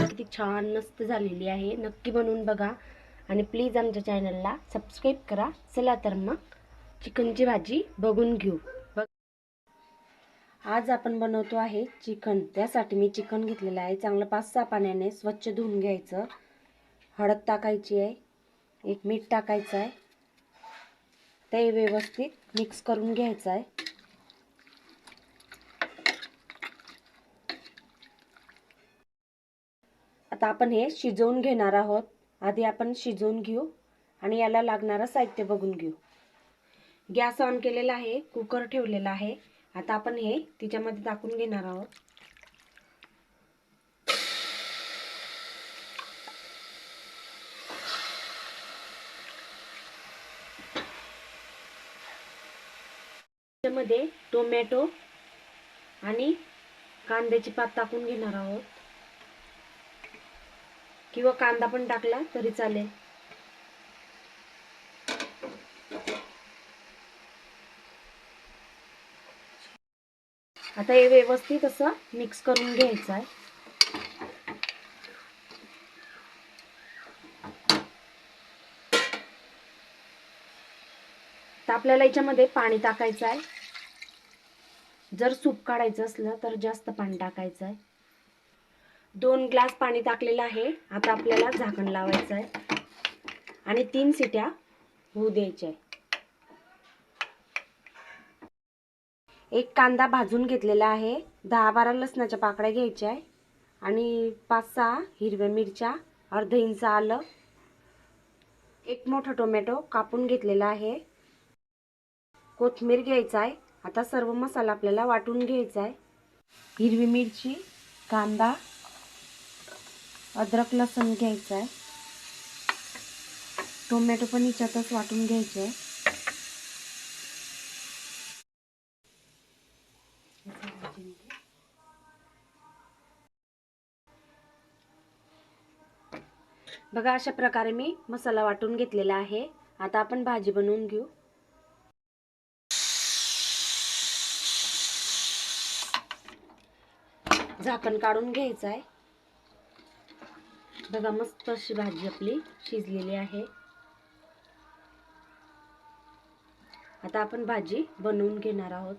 किती छान मस्त झालेली आहे, नक्की बनवून बघा आणि प्लीज आमच्या चॅनलला सबस्क्राईब करा। चला तर मग चिकनची भाजी बघून घेऊ। आज आपण बनवतो आहे चिकन। त्यासाठी मी चिकन घेतलेलं आहे, चांगलं 5-6 पाण्याने स्वच्छ धुवून घ्यायचं। हळद टाकायची आहे, एक मीठ टाकायचं आहे, ते व्यवस्थित मिक्स करून घ्यायचं आहे। आता आपण हे शिजवून घेणार आहोत। आधी आपण शिजवून घेऊ आणि याला लागणारं साहित्य बघून घेऊ। गॅस ऑन केलेला आहे, कुकर ठेवलेला आहे। आता आपण हे तिच्यामध्ये टाकून घेणार आहोत। त्यामध्ये टोमॅटो आणि कांद्याची पात टाकून घेणार आहोत, किंवा कांदा पण टाकला तरी चालेल। आता हे व्यवस्थित असं मिक्स करून घ्यायचं आहे। तर आपल्याला याच्यामध्ये पाणी टाकायचं आहे। जर सूप काढायचं असलं तर जास्त पाणी टाकायचं आहे। 2 ग्लास पाणी टाकलेलं आहे। आता आपल्याला झाकण लावायचं आहे आणि 3 शिट्या होऊ द्यायच्या आहे। एक कांदा भाजून घेतलेला आहे, 10-12 लसणाच्या पाकळ्या घ्यायच्या आहे आणि 5-6 हिरव्या मिरच्या, अर्धा इंच आलं, एक मोठा टोमॅटो कापून घेतलेला आहे, कोथिंबीर घ्यायचा आहे। आता सर्व मसाला आपल्याला वाटून घ्यायचा आहे। हिरवी मिरची, कांदा, अद्रक लसूण घ्यायचा आहे, टोमॅटो पण याच्यातच वाटून घ्यायचे आहे। बघा, अशा प्रकारे मी मसाला वाटून घेतलेला आहे। आता आपण भाजी बनवून घेऊ। झाकण काढून घ्यायचं आहे। बघा, मस्त अशी भाजी आपली शिजलेली आहे। आता आपण भाजी बनवून घेणार आहोत।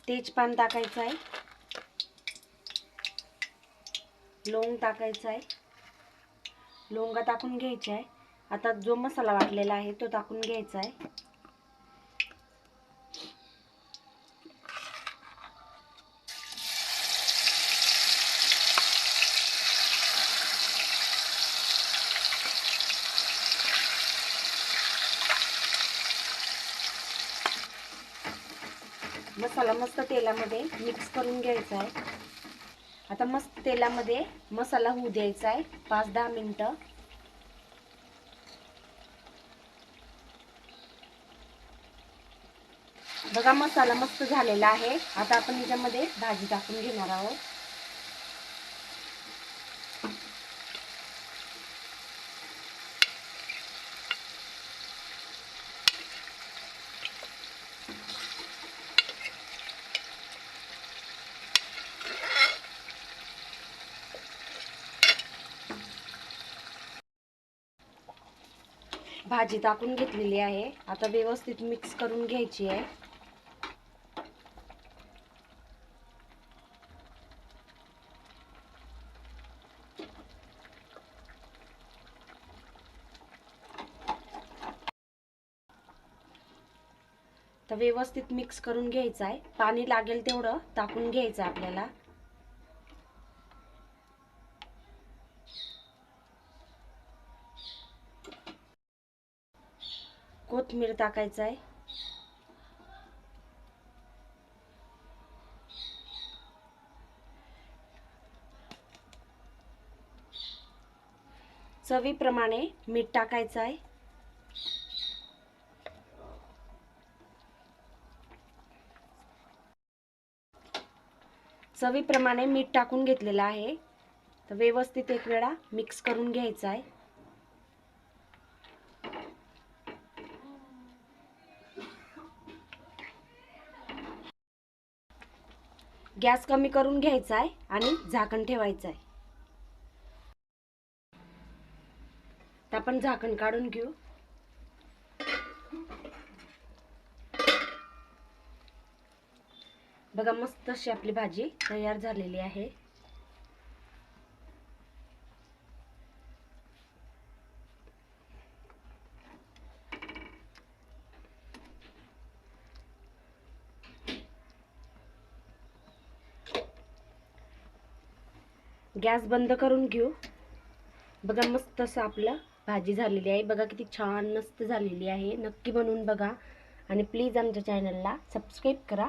तेजपान टाकायचं आहे, लवंग टाकायचं आहे, लवंगा टाकून घ्यायचे आहे। आता जो मसाला वाटलेला आहे तो टाकून घ्यायचा आहे। मसाला मस्त तेलामध्ये मिक्स करून घ्यायचा आहे। आता मस्त तेलामध्ये मसाला होऊ द्यायचा आहे 5-10 मिनिटं। बघा, मसाला मस्त झालेला आहे। आता आपण याच्यामध्ये भाजी टाकून घेणार आहोत। भाजी टाकून घेतलेली आहे। आता व्यवस्थित मिक्स करून घ्यायची आहे। तर व्यवस्थित मिक्स करून घ्यायचं आहे। पाणी लागेल तेवढं टाकून घ्यायचं आपल्याला। कोथिंबीर टाकायचं आहे, चवीप्रमाणे मीठ टाकायचं आहे, चवीप्रमाणे मीठ टाकून घेतलेलं आहे। तर व्यवस्थित एक वेळा मिक्स करून घ्यायचं आहे। गॅस कमी करून घ्यायचा आहे आणि झाकण ठेवायचं आहे. तर आपण झाकण काढून घेऊ. बघा मस्त अशी आपली भाजी तयार झालेली आहे. गॅस बंद करून घेऊ. बघा मस्त असं आपलं भाजी झालेली आहे. बघा किती छान मस्त झालेली आहे. नक्की बनवून बघा आणि प्लीज आमच्या चॅनलला सबस्क्राईब करा.